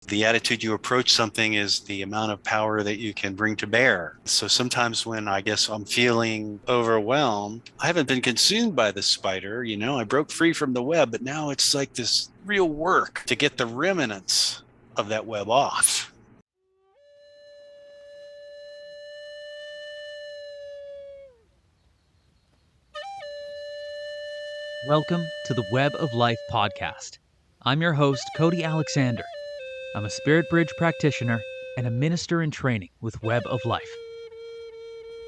The attitude you approach something is the amount of power that you can bring to bear. So sometimes when I guess I'm feeling overwhelmed, I haven't been consumed by the spider. I broke free from the web, but now it's like this real work to get the remnants of that web off. Welcome to the Web of Life podcast. I'm your host, Cody Alexander. I'm a Spirit Bridge Practitioner and a minister in training with Web of Life.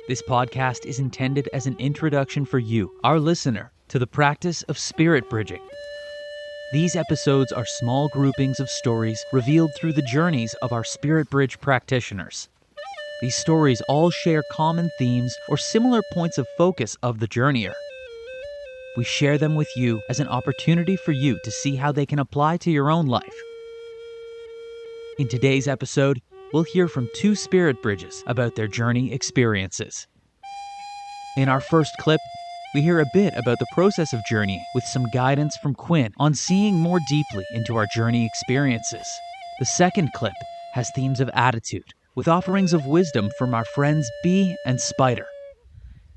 This podcast is intended as an introduction for you, our listener, to the practice of spirit bridging. These episodes are small groupings of stories revealed through the journeys of our Spirit Bridge practitioners. These stories all share common themes or similar points of focus of the journeyer. We share them with you as an opportunity for you to see how they can apply to your own life. In today's episode, we'll hear from two spirit bridges about their journey experiences. In our first clip, we hear a bit about the process of journeying with some guidance from Quinn on seeing more deeply into our journey experiences. The second clip has themes of attitude, with offerings of wisdom from our friends Bee and Spider.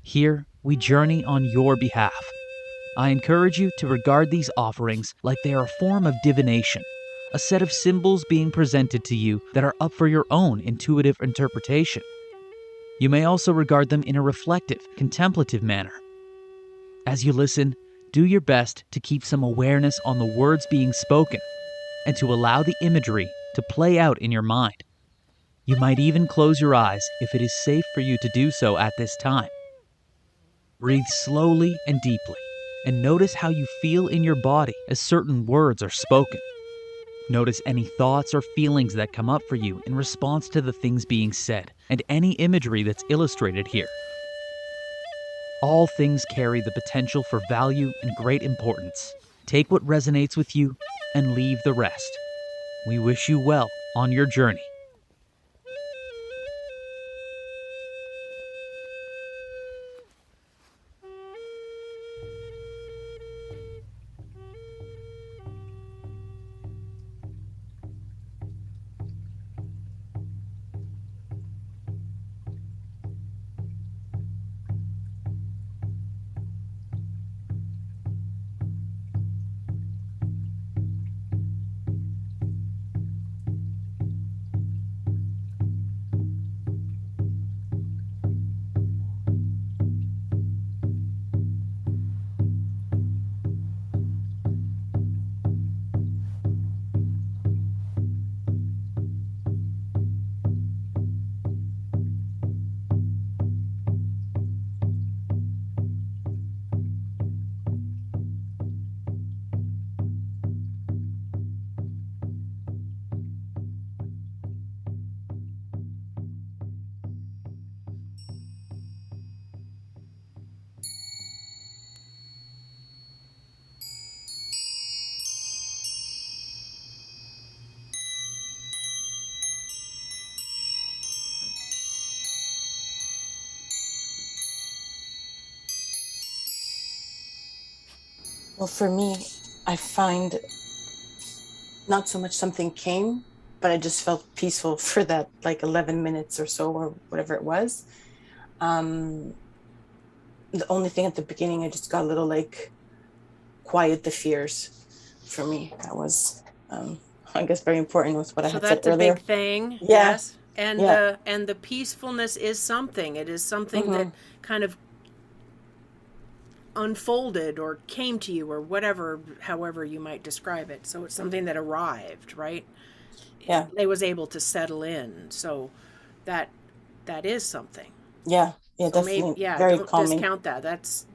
Here, we journey on your behalf. I encourage you to regard these offerings like they are a form of divination, a set of symbols being presented to you that are up for your own intuitive interpretation. You may also regard them in a reflective, contemplative manner. As you listen, do your best to keep some awareness on the words being spoken and to allow the imagery to play out in your mind. You might even close your eyes if it is safe for you to do so at this time. Breathe slowly and deeply, and notice how you feel in your body as certain words are spoken. Notice any thoughts or feelings that come up for you in response to the things being said, and any imagery that's illustrated here. All things carry the potential for value and great importance. Take what resonates with you and leave the rest. We wish you well on your journey. Well, for me, I find not so much something came, but I just felt peaceful for that 11 minutes or so, or whatever it was. The only thing at the beginning, I just got a little quiet the fears. For me, that was, I guess, very important with what I had said that's a earlier. big thing. Yeah. Yes. And Yeah. the peacefulness is something. It is something that kind of unfolded or came to you or whatever, however you might describe it. So it's something that arrived, right? Yeah. It was able to settle in. So that is something. Yeah. Yeah, So definitely. maybe, Very don't calming. discount that.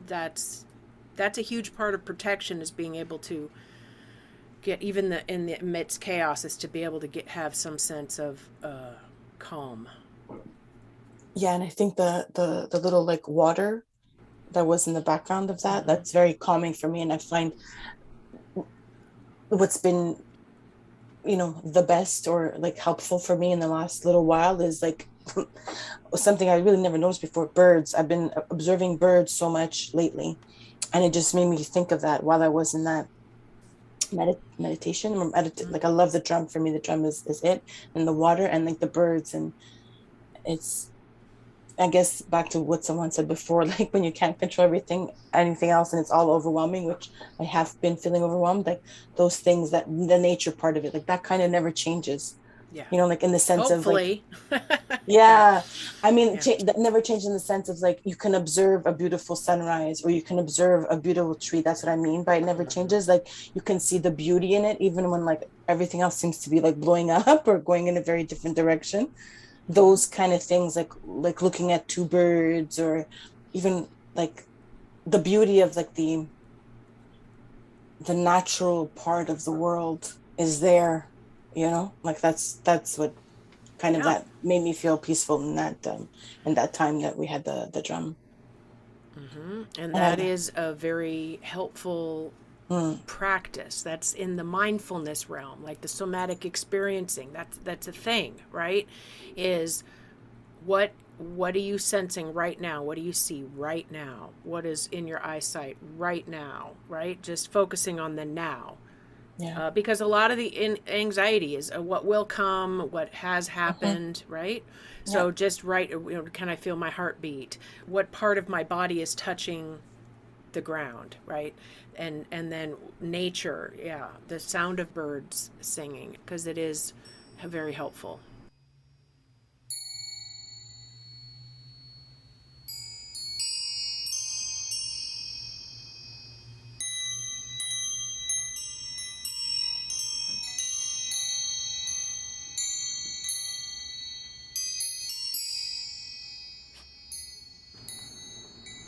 That's a huge part of protection, is being able to get, even in the amidst chaos, is to be able to have some sense of calm. Yeah, and I think the little water that was in the background of that, that's very calming for me. And I find what's been the best or helpful for me in the last little while is something I really never noticed before: birds. I've been observing birds so much lately, and it just made me think of that while I was in that meditation. Like I love the drum. For me, the drum is it, and the water, and like the birds, and it's, I guess, back to what someone said before, like when you can't control anything else, and it's all overwhelming, which I have been feeling overwhelmed. Like those things, that the nature part of it, like that kind of never changes. Yeah. Like in the sense of like, Hopefully. yeah, I mean, Yeah. that never changed in the sense of like you can observe a beautiful sunrise or you can observe a beautiful tree. That's what I mean by it never changes. Like you can see the beauty in it, even when like everything else seems to be like blowing up or going in a very different direction. Those kind of things, like looking at two birds, or even like the beauty of like the natural part of the world is there. Like that's what kind of Yeah. that made me feel peaceful in that time that we had the drum. And And that I, is a very helpful mm, practice. That's in the mindfulness realm, like the somatic experiencing. That's a thing, right? Is what are you sensing right now? What do you see right now? What is in your eyesight right now, right? Just focusing on the now. yeah. Because a lot of the anxiety is what will come, what has Hmm. happened, right? Yeah. So just right, can I feel my heartbeat? What part of my body is touching the ground, right? And then nature, yeah, the sound of birds singing, because it is very helpful.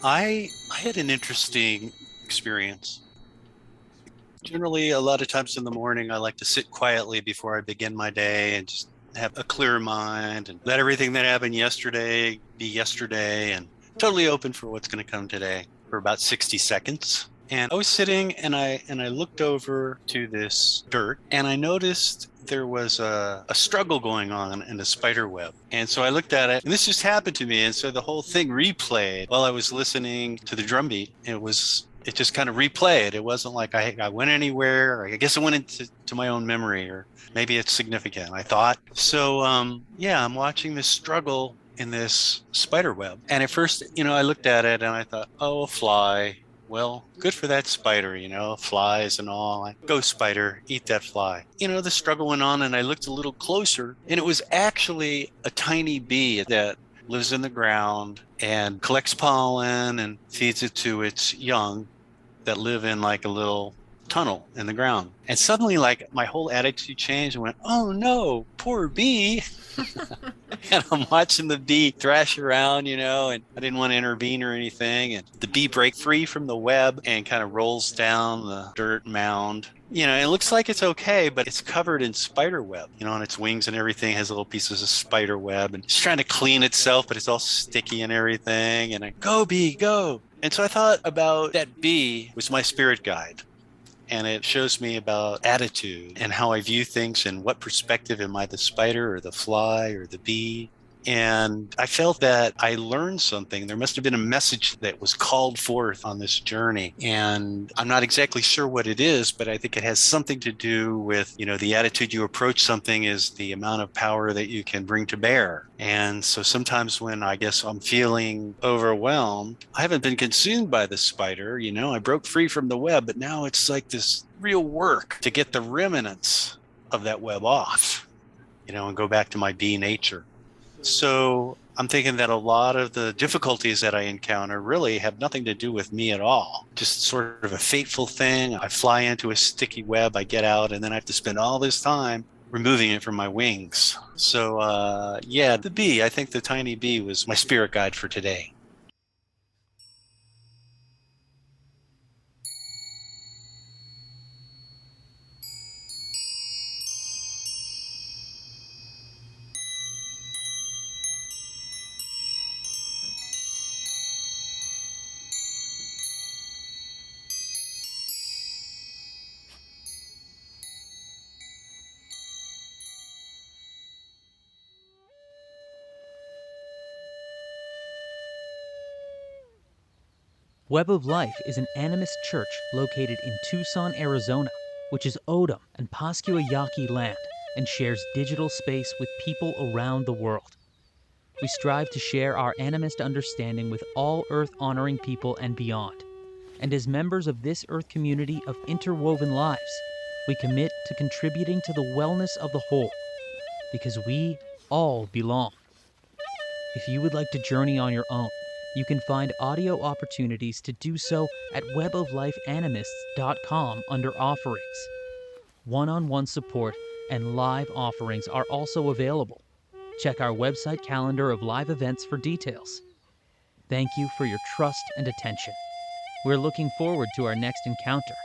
I had an interesting experience. Generally, a lot of times in the morning, I like to sit quietly before I begin my day and just have a clear mind and let everything that happened yesterday be yesterday and totally open for what's going to come today for about 60 seconds. And I was sitting and I looked over to this dirt and I noticed there was a struggle going on in the spider web. And so I looked at it and this just happened to me. And so the whole thing replayed while I was listening to the drum beat. It just kind of replayed. It wasn't like I went anywhere. I guess it went into my own memory, or maybe it's significant, I thought. So yeah, I'm watching this struggle in this spider web. And at first, I looked at it and I thought, oh, a fly. Well, good for that spider, flies and all. Go spider, eat that fly. The struggle went on and I looked a little closer and it was actually a tiny bee that lives in the ground and collects pollen and feeds it to its young that live in like a little tunnel in the ground. And suddenly, like, my whole attitude changed and went, oh no, poor bee. And I'm watching the bee thrash around, and I didn't want to intervene or anything. And the bee breaks free from the web and kind of rolls down the dirt mound. It looks like it's okay, but it's covered in spider web, on its wings and everything has little pieces of spider web. And it's trying to clean itself, but it's all sticky and everything. And I go, bee, go. And so I thought about that bee was my spirit guide. And it shows me about attitude and how I view things and what perspective am I, the spider or the fly or the bee. And I felt that I learned something. There must have been a message that was called forth on this journey. And I'm not exactly sure what it is, but I think it has something to do with, the attitude you approach something is the amount of power that you can bring to bear. And so sometimes when I guess I'm feeling overwhelmed, I haven't been consumed by the spider. I broke free from the web, but now it's like this real work to get the remnants of that web off, and go back to my bee nature. So I'm thinking that a lot of the difficulties that I encounter really have nothing to do with me at all. Just sort of a fateful thing. I fly into a sticky web, I get out, and then I have to spend all this time removing it from my wings. So yeah, the bee, I think the tiny bee was my spirit guide for today. Web of Life is an animist church located in Tucson, Arizona. which is Odom and Pascuayaki land and shares digital space with people around the world. We strive to share our animist understanding with all Earth-honoring people and beyond. And as members of this Earth community of interwoven lives, we commit to contributing to the wellness of the whole, because we all belong. If you would like to journey on your own, you can find audio opportunities to do so at weboflifeanimists.com under offerings. One-on-one support and live offerings are also available. Check our website calendar of live events for details. Thank you for your trust and attention. We're looking forward to our next encounter.